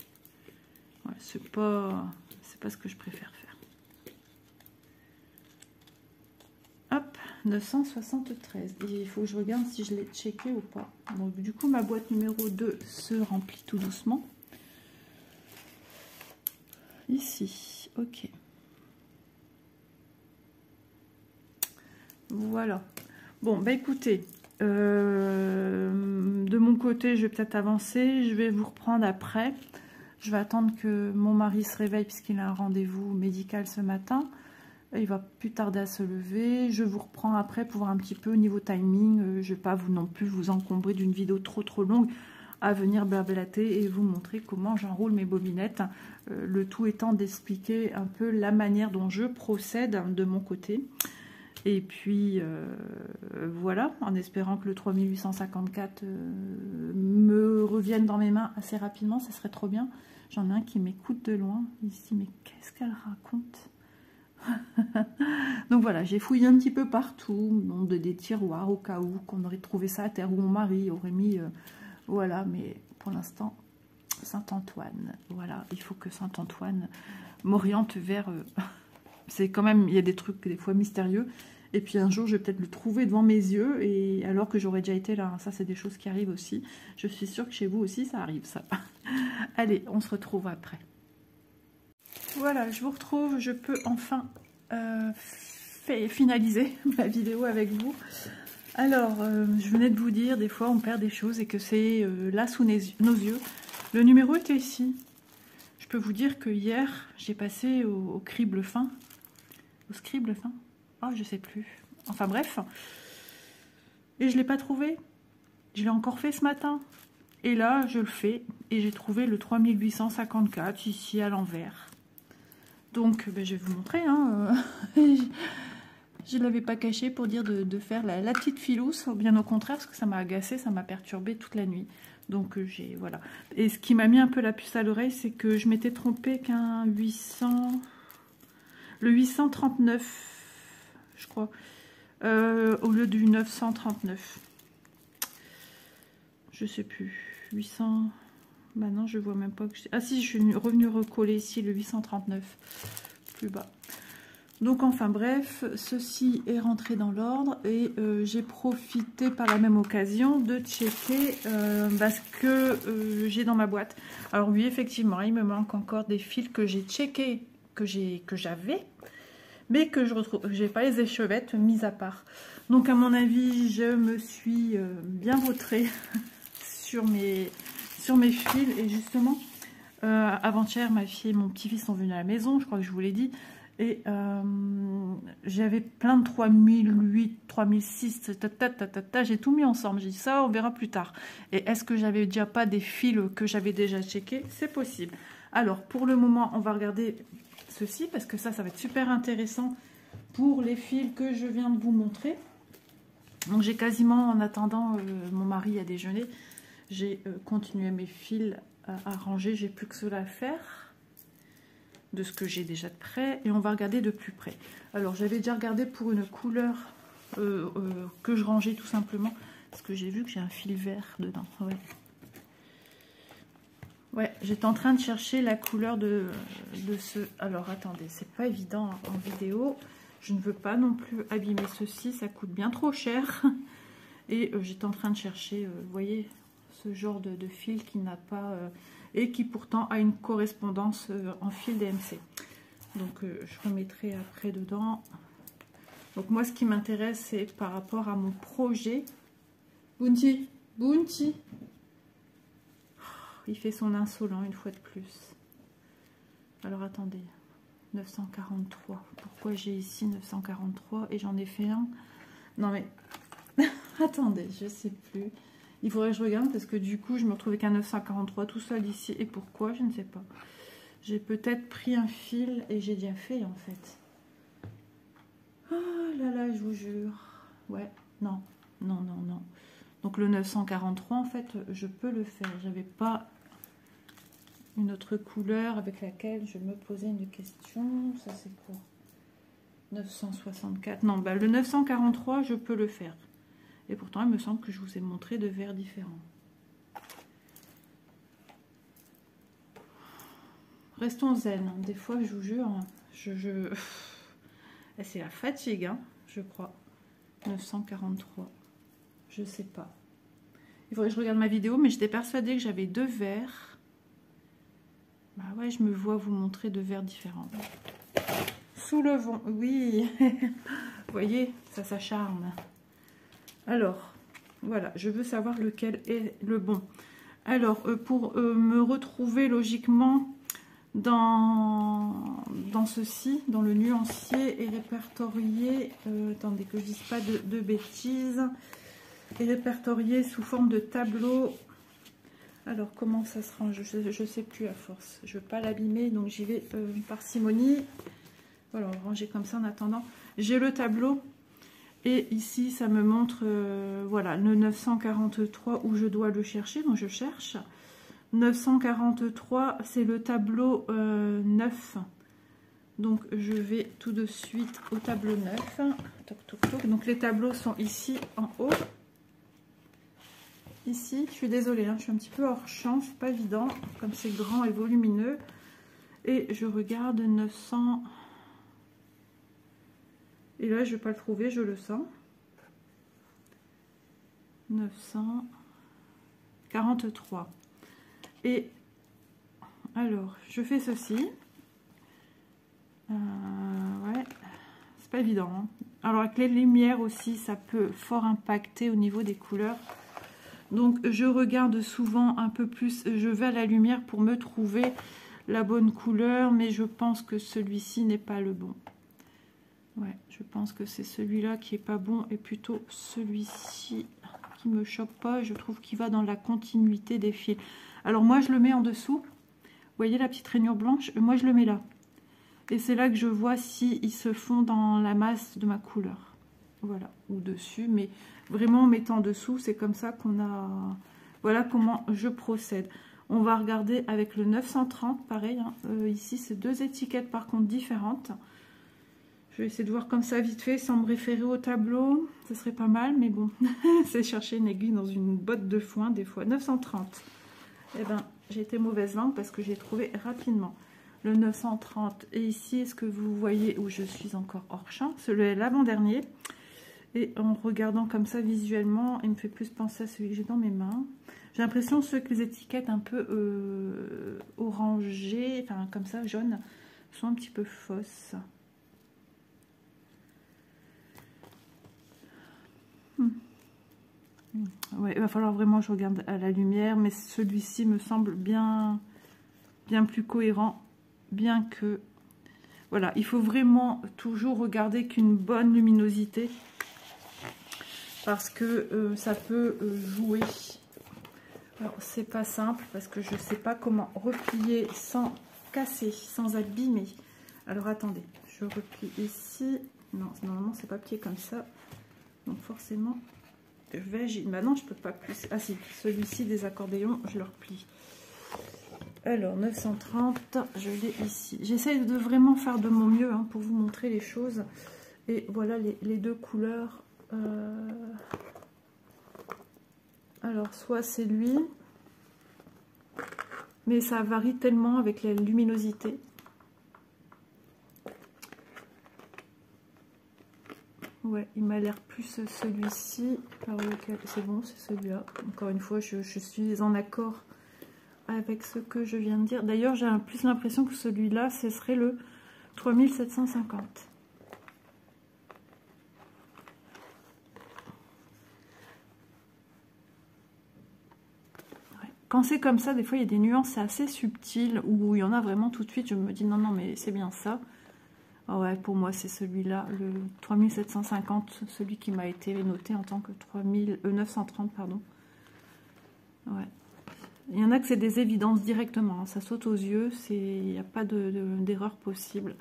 Speaker 1: Ouais, c'est pas ce que je préfère faire. Hop, 973. Et il faut que je regarde si je l'ai checké ou pas. Donc du coup, ma boîte numéro 2 se remplit tout doucement. Ici, ok. Voilà. Bon, bah écoutez, de mon côté, je vais peut-être avancer. Je vais vous reprendre après. Je vais attendre que mon mari se réveille puisqu'il a un rendez-vous médical ce matin. Il va plus tarder à se lever. Je vous reprends après pour voir un petit peu au niveau timing. Je ne vais pas non plus vous encombrer d'une vidéo trop longue à venir blablater et vous montrer comment j'enroule mes bobinettes. Le tout étant d'expliquer un peu la manière dont je procède de mon côté. Et puis voilà, en espérant que le 3854 me revienne dans mes mains assez rapidement, ça serait trop bien. J'en ai un qui m'écoute de loin ici, mais qu'est-ce qu'elle raconte? Donc voilà, j'ai fouillé un petit peu partout, dans des tiroirs au cas où qu'on aurait trouvé ça à terre, où mon mari aurait mis, voilà, mais pour l'instant, Saint-Antoine, voilà, il faut que Saint-Antoine m'oriente vers, c'est quand même, il y a des trucs des fois mystérieux, et puis un jour je vais peut-être le trouver devant mes yeux, et alors que j'aurais déjà été là, ça c'est des choses qui arrivent aussi, je suis sûre que chez vous aussi ça arrive ça. Allez, on se retrouve après. Voilà, je vous retrouve, je peux enfin finaliser ma vidéo avec vous. Alors, je venais de vous dire, des fois on perd des choses et que c'est là sous nos yeux. Le numéro était ici. Je peux vous dire que hier, j'ai passé au crible fin. Au scribe fin? Oh, je sais plus. Enfin bref. Et je ne l'ai pas trouvé. Je l'ai encore fait ce matin. Et là, je le fais. Et j'ai trouvé le 3854 ici à l'envers. Donc, ben, je vais vous montrer. Hein. Je ne l'avais pas caché pour dire de faire la petite filousse. Bien au contraire, parce que ça m'a agacé, ça m'a perturbé toute la nuit. Donc, j'ai voilà. Et ce qui m'a mis un peu la puce à l'oreille, c'est que je m'étais trompée qu'un 800... Le 839, je crois, au lieu du 939. Je sais plus. 800... Maintenant, je vois même pas que... Ah si, je suis revenue recoller ici le 839, plus bas. Donc, enfin bref, ceci est rentré dans l'ordre et j'ai profité par la même occasion de checker ce que j'ai dans ma boîte. Alors oui, effectivement, il me manque encore des fils que j'ai checkés, que j'avais, mais que je retrouve. J'ai pas les échevettes mis à part. Donc, à mon avis, je me suis bien vautrée sur mes fils. Et justement, avant-hier, ma fille et mon petit-fils sont venus à la maison, je crois que je vous l'ai dit. Et j'avais plein de 3008, 3006, j'ai tout mis ensemble. J'ai dit ça, on verra plus tard. Et est-ce que j'avais déjà pas des fils que j'avais déjà checkés? C'est possible. Alors, pour le moment, on va regarder ceci, parce que ça va être super intéressant pour les fils que je viens de vous montrer. Donc, j'ai quasiment, en attendant mon mari à déjeuner, j'ai continué mes fils à ranger. J'ai plus que cela à faire de ce que j'ai déjà de près, et on va regarder de plus près. Alors, j'avais déjà regardé pour une couleur que je rangeais tout simplement, parce que j'ai vu que j'ai un fil vert dedans. Ouais, j'étais en train de chercher la couleur de ce... Alors, attendez, c'est pas évident en vidéo. Je ne veux pas non plus abîmer ceci, ça coûte bien trop cher. Et j'étais en train de chercher, vous voyez, ce genre de fil qui n'a pas... et qui pourtant a une correspondance en fil DMC. Donc je remettrai après dedans. Donc moi ce qui m'intéresse c'est par rapport à mon projet. Bounty, Bounty. Oh, il fait son insolent une fois de plus. Alors attendez, 943. Pourquoi j'ai ici 943 et j'en ai fait un? Non mais, attendez, je sais plus. Il faudrait que je regarde parce que du coup, je me retrouve avec un 943 tout seul ici. Et pourquoi? Je ne sais pas. J'ai peut-être pris un fil et j'ai déjà fait en fait. Oh là là, je vous jure. Ouais, non, non, non, non. Donc le 943, en fait, je peux le faire. J'avais pas une autre couleur avec laquelle je me posais une question. Ça, c'est quoi? 964. Non, bah le 943, je peux le faire. Et pourtant, il me semble que je vous ai montré de verres différents. Restons zen. Des fois, je vous jure, c'est la fatigue, hein, je crois. 943. Je sais pas. Il faudrait que je regarde ma vidéo, mais j'étais persuadée que j'avais deux verres. Bah ouais, je me vois vous montrer deux verres différents. Soulevons. Oui. Vous voyez, ça s'acharne. Alors, voilà, je veux savoir lequel est le bon. Alors, pour me retrouver logiquement, dans ceci, dans le nuancier, est répertorié, attendez que je dise pas de bêtises, est répertorié sous forme de tableau. Alors comment ça se range, je sais plus à force, je veux pas l'abîmer, donc j'y vais parcimonie. Voilà, on va ranger comme ça en attendant. J'ai le tableau et ici ça me montre voilà le 943 où je dois le chercher, donc je cherche 943, c'est le tableau 9, donc je vais tout de suite au tableau 9. Toc, toc, toc. Donc les tableaux sont ici en haut. Ici, je suis désolée, hein, je suis un petit peu hors champ, c'est pas évident, comme c'est grand et volumineux. Et je regarde 900. Et là, je vais pas le trouver, je le sens. 943. Et alors, je fais ceci. Ouais, c'est pas évident. Hein. Alors, avec les lumières aussi, ça peut fort impacter au niveau des couleurs. Donc je regarde souvent un peu plus, je vais à la lumière pour me trouver la bonne couleur, mais je pense que celui-ci n'est pas le bon. Ouais, je pense que c'est celui-là qui est pas bon et plutôt celui-ci qui me choque pas. Je trouve qu'il va dans la continuité des fils. Alors moi je le mets en dessous, vous voyez la petite rainure blanche, moi je le mets là. Et c'est là que je vois si il se fond dans la masse de ma couleur. Voilà, ou dessus, mais vraiment en mettant dessous, c'est comme ça qu'on a... Voilà comment je procède. On va regarder avec le 930, pareil. Hein. Ici, c'est deux étiquettes par contre différentes. Je vais essayer de voir comme ça vite fait, sans me référer au tableau. Ce serait pas mal, mais bon, c'est chercher une aiguille dans une botte de foin des fois. 930. Eh ben, j'ai été mauvaise langue parce que j'ai trouvé rapidement. Le 930. Et ici, est-ce que vous voyez où je suis encore hors champ? C'est l'avant-dernier. Et en regardant comme ça visuellement, il me fait plus penser à celui que j'ai dans mes mains. J'ai l'impression que les étiquettes un peu orangées, enfin comme ça, jaunes, sont un petit peu fausses. Ouais, il va falloir vraiment que je regarde à la lumière, mais celui-ci me semble bien plus cohérent, bien que... Voilà, il faut vraiment toujours regarder qu'une bonne luminosité, parce que ça peut jouer. Alors, c'est pas simple, parce que je sais pas comment replier sans casser, sans abîmer. Alors, attendez, je replie ici. Non, normalement, c'est pas plié comme ça. Donc, forcément... Maintenant je peux pas plus. Ah si, celui-ci des accordéons, je le replie. Alors 930, je l'ai ici. J'essaie de vraiment faire de mon mieux hein, pour vous montrer les choses. Et voilà les deux couleurs. Alors soit c'est lui, mais ça varie tellement avec la luminosité. Ouais, il m'a l'air plus celui-ci, par lequel c'est bon, c'est celui-là. Encore une fois, je suis en accord avec ce que je viens de dire. D'ailleurs, j'ai plus l'impression que celui-là, ce serait le 3750. Ouais. Quand c'est comme ça, des fois, il y a des nuances assez subtiles où il y en a vraiment tout de suite. Je me dis non, non, mais c'est bien ça. Oh ouais, pour moi, c'est celui-là, le 3750, celui qui m'a été noté en tant que 930, pardon. Ouais. Il y en a que c'est des évidences directement, hein, ça saute aux yeux, il n'y a pas d'erreur possible.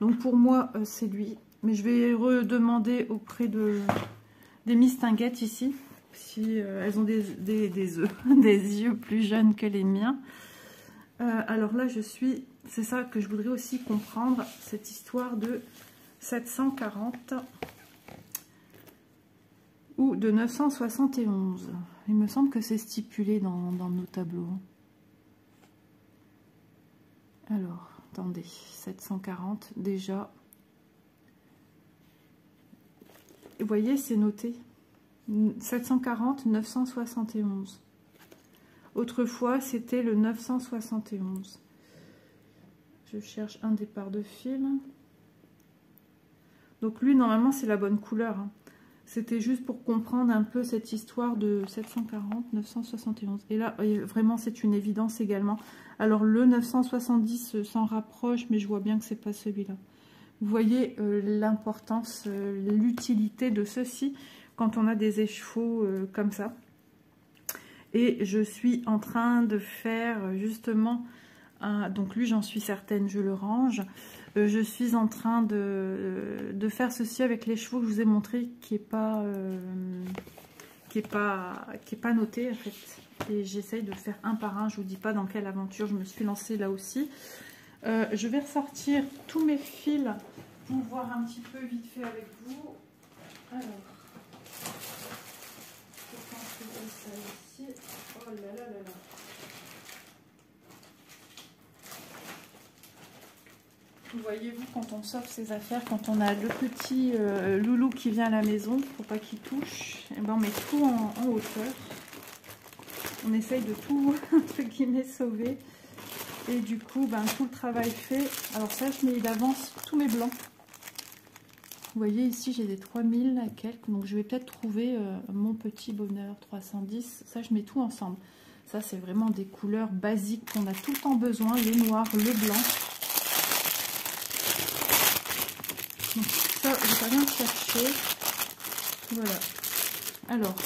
Speaker 1: Donc pour moi, c'est lui. Mais je vais redemander auprès des mistinguettes ici, si elles ont des yeux plus jeunes que les miens. Alors là, c'est ça que je voudrais aussi comprendre, cette histoire de 740 ou de 971. Il me semble que c'est stipulé dans nos tableaux. Alors, attendez, 740 déjà. Vous voyez, c'est noté. 740, 971. Autrefois, c'était le 971. Je cherche un départ de fil. Donc lui, normalement, c'est la bonne couleur. Hein. C'était juste pour comprendre un peu cette histoire de 740, 971. Et là, vraiment, c'est une évidence également. Alors, le 970 s'en rapproche, mais je vois bien que c'est pas celui-là. Vous voyez l'importance, l'utilité de ceci quand on a des échevaux comme ça. Et je suis en train de faire justement, donc lui j'en suis certaine, je le range. Je suis en train de faire ceci avec les chevaux que je vous ai montré, qui est pas noté en fait. Et j'essaye de faire un par un, je vous dis pas dans quelle aventure je me suis lancée là aussi. Je vais ressortir tous mes fils pour voir un petit peu vite fait avec vous. Alors, je pense que j'ai ça ici. Oh là là là là. Voyez-vous, quand on sort ses affaires, quand on a le petit loulou qui vient à la maison, faut pas qu'il touche, et ben on met tout en hauteur. On essaye de tout, entre guillemets, sauver. Et du coup, ben, tout le travail fait. Alors ça, je mets d'avance tous mes blancs. Vous voyez, ici, j'ai des 3000 à quelques. Donc, je vais peut-être trouver mon petit bonheur 310. Ça, je mets tout ensemble. Ça, c'est vraiment des couleurs basiques qu'on a tout le temps besoin. Les noirs, le blanc. Donc, ça, je vais pas bien chercher. Voilà. Alors,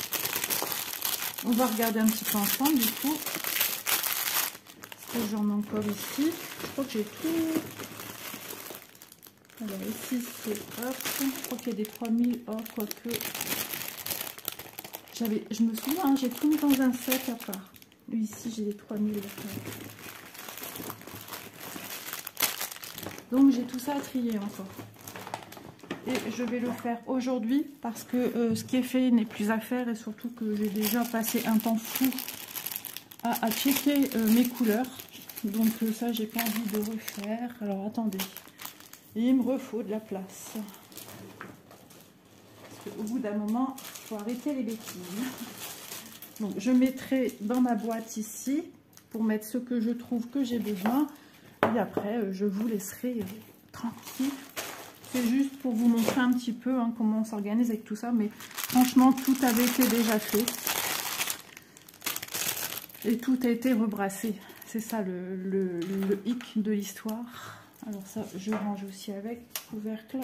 Speaker 1: on va regarder un petit peu ensemble, du coup. J'en ai encore ici. Je crois que j'ai tout. Alors ici c'est hop. Je crois qu'il y a des 3000. Oh, quoique. Je me souviens, hein, j'ai tout mis dans un sac à part. Ici j'ai des 3000. Donc j'ai tout ça à trier encore. Et je vais le faire aujourd'hui parce que ce qui est fait n'est plus à faire et surtout que j'ai déjà passé un temps fou à checker mes couleurs. Donc ça, j'ai pas envie de refaire. Alors attendez, il me refaut de la place. Parce qu'au bout d'un moment, il faut arrêter les bêtises. Donc je mettrai dans ma boîte ici pour mettre ce que je trouve que j'ai besoin. Et après, je vous laisserai tranquille. C'est juste pour vous montrer un petit peu hein, comment on s'organise avec tout ça. Mais franchement, tout avait été déjà fait. Et tout a été rebrassé. C'est ça le hic de l'histoire. Alors ça, je range aussi avec couvercle.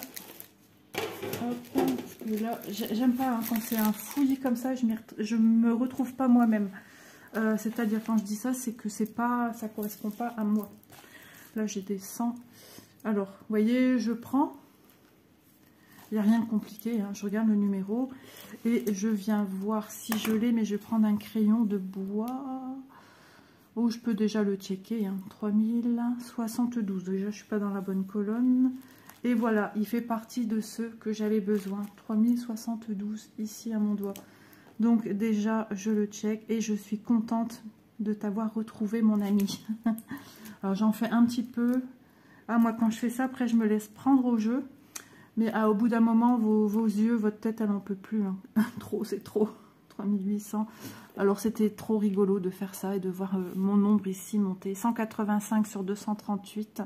Speaker 1: Hop, parce que là, j'aime pas hein, quand c'est un fouillis comme ça, je me retrouve pas moi-même. C'est-à-dire quand je dis ça, c'est que c'est pas, ça correspond pas à moi. Là, j'ai des 100. Alors, vous voyez, je prends. Il n'y a rien de compliqué. Hein, je regarde le numéro et je viens voir si je l'ai, mais je vais prendre un crayon de bois. Oh, je peux déjà le checker, hein. 3072, déjà je suis pas dans la bonne colonne. Et voilà, il fait partie de ceux que j'avais besoin. 3072 ici à mon doigt. Donc déjà, je le check et je suis contente de t'avoir retrouvé mon ami. Alors j'en fais un petit peu. Ah, moi quand je fais ça, après je me laisse prendre au jeu. Mais au bout d'un moment, vos yeux, votre tête, elle n'en peut plus. Hein. Trop, c'est trop. 3800. Alors c'était trop rigolo de faire ça et de voir mon nombre ici monter. 185 sur 238.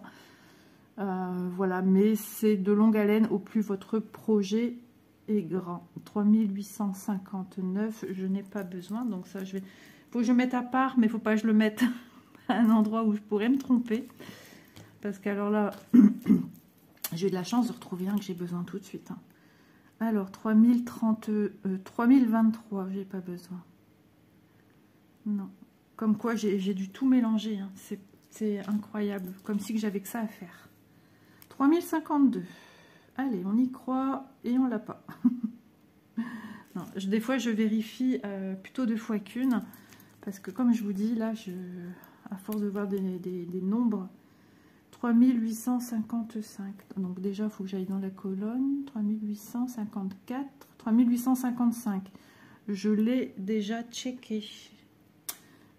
Speaker 1: Voilà, mais c'est de longue haleine au plus votre projet est grand. 3859, je n'ai pas besoin. Donc ça, faut que je mette à part, mais il ne faut pas que je le mette à un endroit où je pourrais me tromper. Parce qu'alors là, j'ai eu de la chance de retrouver un que j'ai besoin tout de suite. Hein. Alors, 3023, j'ai pas besoin. Non. Comme quoi, j'ai dû tout mélanger. Hein. C'est incroyable. Comme si j'avais que ça à faire. 3052. Allez, on y croit et on l'a pas. Non, des fois, je vérifie plutôt 2 fois qu'une. Parce que comme je vous dis, là, à force de voir des nombres... 3855. Donc déjà, il faut que j'aille dans la colonne. 3854. 3855. Je l'ai déjà checké.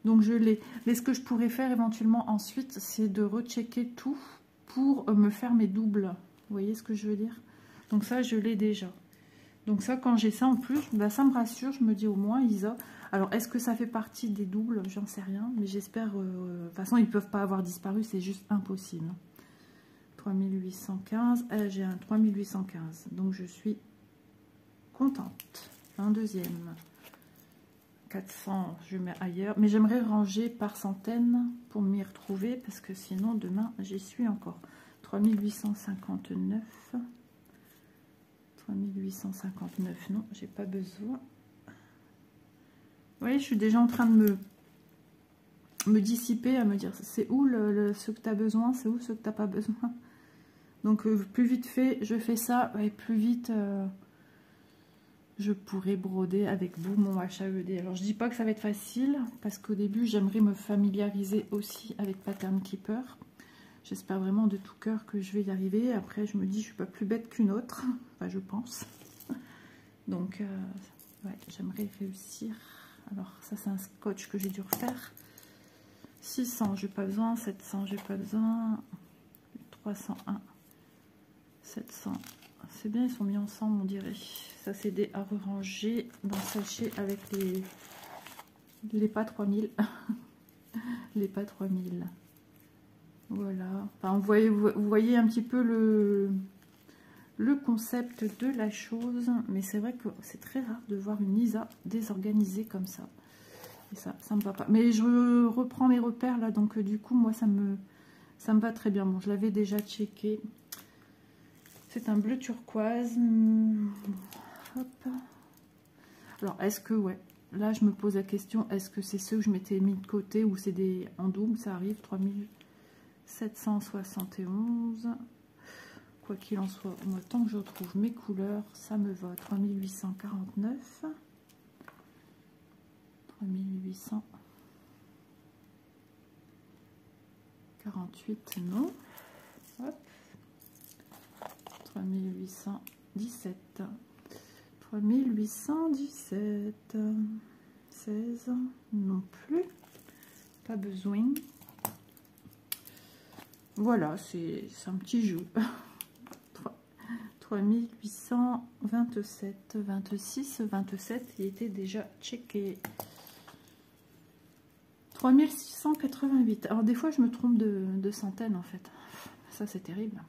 Speaker 1: Donc je l'ai. Mais ce que je pourrais faire éventuellement ensuite, c'est de rechecker tout pour me faire mes doubles. Vous voyez ce que je veux dire? Donc ça, je l'ai déjà. Donc ça, quand j'ai ça en plus, bah, ça me rassure. Je me dis au moins, Isa. Alors, est-ce que ça fait partie des doubles? J'en sais rien. Mais j'espère... de toute façon, ils ne peuvent pas avoir disparu. C'est juste impossible. 3815. J'ai un 3815. Donc, je suis contente. Un deuxième. 400, je mets ailleurs. Mais j'aimerais ranger par centaines pour m'y retrouver parce que sinon demain j'y suis encore. 3859. 3859, non, j'ai pas besoin. Vous voyez, je suis déjà en train de me dissiper, à me dire c'est où ce que tu as besoin, c'est où ce que tu n'as pas besoin. Donc plus vite fait, je fais ça, et plus vite je pourrai broder avec vous mon HAED. Alors je dis pas que ça va être facile, parce qu'au début j'aimerais me familiariser aussi avec Pattern Keeper. J'espère vraiment de tout cœur que je vais y arriver. Après je me dis je suis pas plus bête qu'une autre, enfin je pense. Donc ouais, j'aimerais réussir. Alors ça c'est un scotch que j'ai dû refaire. 600 j'ai pas besoin, 700 j'ai pas besoin, 301, 700, c'est bien, ils sont mis ensemble on dirait. Ça c'est des à ranger dans le sachet avec les pas 3000. Les pas 3000. Voilà, enfin, vous voyez un petit peu le concept de la chose, mais c'est vrai que c'est très rare de voir une Isa désorganisée comme ça. Et ça me va pas. Mais je reprends mes repères là, donc du coup, moi, ça me va très bien. Bon, je l'avais déjà checké. C'est un bleu turquoise. Hop. Alors, est-ce que, ouais, là, je me pose la question, est-ce que c'est ceux que je m'étais mis de côté ou c'est des en double, ça arrive, 3771. Quoi qu'il en soit, moi, tant que je retrouve mes couleurs, ça me va. 3849. 3848, non. Hop. 3817. 3817. 16. Non plus. Pas besoin. Voilà, c'est un petit jeu. 3827, 26, 27, il était déjà checké. 3688. Alors des fois je me trompe de centaines en fait. Ça c'est terrible.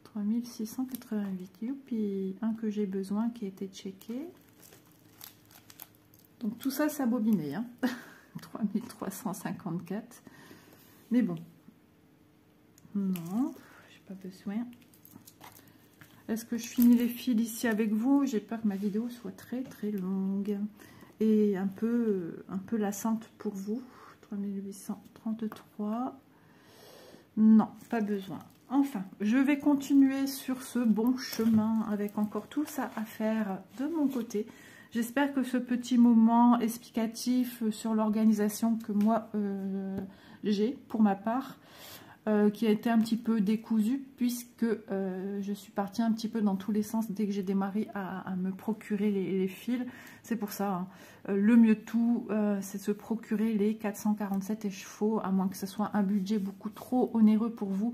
Speaker 1: 3688. Youpi. Un que j'ai besoin qui a été checké. Donc tout ça c'est abobiné. Hein. 3354. Mais bon. Non, j'ai pas besoin. Est-ce que je finis les fils ici avec vous? J'ai peur que ma vidéo soit très très longue et un peu lassante pour vous. 3833. Non, pas besoin. Enfin, je vais continuer sur ce bon chemin avec encore tout ça à faire de mon côté. J'espère que ce petit moment explicatif sur l'organisation que moi j'ai pour ma part, qui a été un petit peu décousu puisque je suis partie un petit peu dans tous les sens dès que j'ai démarré à me procurer les fils. C'est pour ça, hein. Le mieux de tout, c'est de se procurer les 447 écheveaux, à moins que ce soit un budget beaucoup trop onéreux pour vous.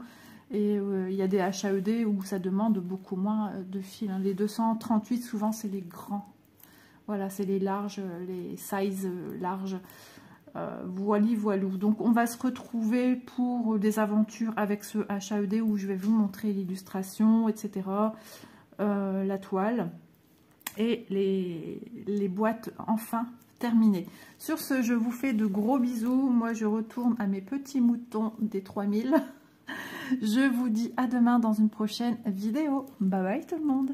Speaker 1: Et il y a des HAED où ça demande beaucoup moins de fils, hein. Les 238, souvent, c'est les grands. Voilà, c'est les larges, les sizes larges. Voilou. Donc on va se retrouver pour des aventures avec ce HAED où je vais vous montrer l'illustration, etc. La toile et les boîtes enfin terminées. Sur ce, je vous fais de gros bisous. Moi je retourne à mes petits moutons des 3000. Je vous dis à demain dans une prochaine vidéo. Bye bye tout le monde.